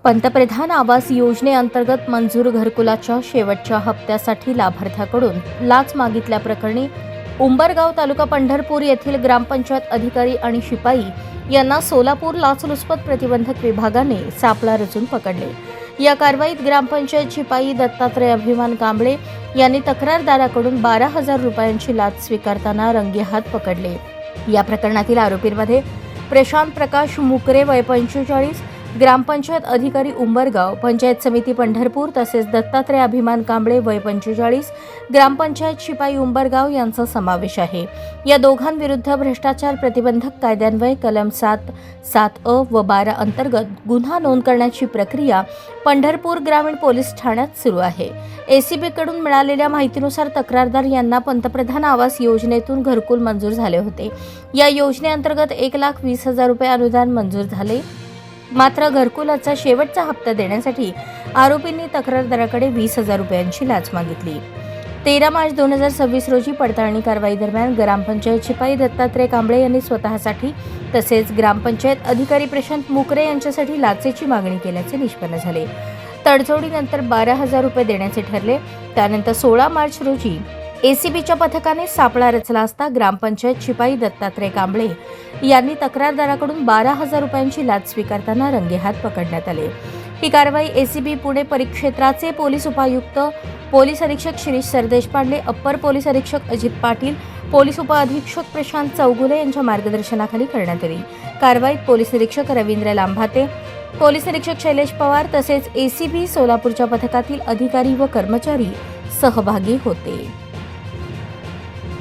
पंतप्रधान आवास योजनेअंतर्गत मंजूर घरकुलाच्या शेवटच्या हप्त्यासाठी लाभार्थ्याकडून लाच मागितल्याप्रकरणी उंबरगाव तालुका पंढरपूर येथील ग्रामपंचायत अधिकारी आणि शिपाई यांना सोलापूर लाचलुचपत प्रतिबंधक विभागाने सापळा रचून पकडले। या कारवाईत ग्रामपंचायत शिपाई दत्तात्रय अभिमान कांबळे यांनी तक्रारदाराकडून 12,000 रुपयांची लाच स्वीकारताना रंगेहात पकडले। या प्रकरणातील आरोपींमध्ये प्रशांत प्रकाश मुकरे वय 45, ग्रामपंचायत अधिकारी उंबरगाव, पंचायत समिती पंढरपूर तसेच दत्तात्रय अभिमान कांबळे वय 45, ग्रामपंचायत शिपाई उंबरगाव यांचा समावेश आहे। या दोघांविरुद्ध भ्रष्टाचार प्रतिबंधक कायद्यान्वये कलम 7(7)(अ) व 12 अंतर्गत गुन्हा नोंद करण्याची प्रक्रिया पंढरपूर ग्रामीण पोलीस ठाण्यात सुरू आहे। एसीबी कडून मिळालेल्या माहितीनुसार तक्रारदार यांना पंतप्रधान आवास योजनेतून घरकुल मंजूर झाले होते। या योजनेअंतर्गत 1,20,000 रुपये अनुदान मंजूर झाले। मात्र घरकुलाचा शेवटचा हप्ता देण्यासाठी आरोपींनी तक्रारदाराकडे 20,000 रुपयांची लाच मागितली। 13 मार्च 2026 रोजी पडताळणी कारवाई दरम्यान ग्रामपंचायत शिपाई दत्तात्रय कांबळे यांनी स्वतःसाठी तसेच ग्रामपंचायत अधिकारी प्रशांत मुकरे यांच्यासाठी लाचेची मागणी केल्याचे निष्पन्न झाले। तडजोडीनंतर 12,000 रुपये देण्याचे ठरले। त्यानंतर 16 मार्च रोजी एसीबीच्या पथकाने सापळा रचला असता ग्रामपंचायत शिपाई दत्तात्रय कांबळे यांनी तक्रारदाराकडून 12,000 रुपयांची लाच स्वीकारताना रंगेहात पकडण्यात आले। ही कारवाई एसीबी पुणे परिक्षेत्राचे पोलीस उपायुक्त पोलीस अधीक्षक शिरीष सरदेशपांडे, अप्पर पोलीस अधीक्षक अजित पाटील, पोलीस उपअधीक्षक प्रशांत चौगुले यांच्या मार्गदर्शनाखाली करण्यात आली। कारवाईत पोलीस निरीक्षक रवींद्र लांभाते, पोलीस निरीक्षक शैलेश पवार तसेच एसीबी सोलापूरच्या पथकातील अधिकारी व कर्मचारी सहभागी होते।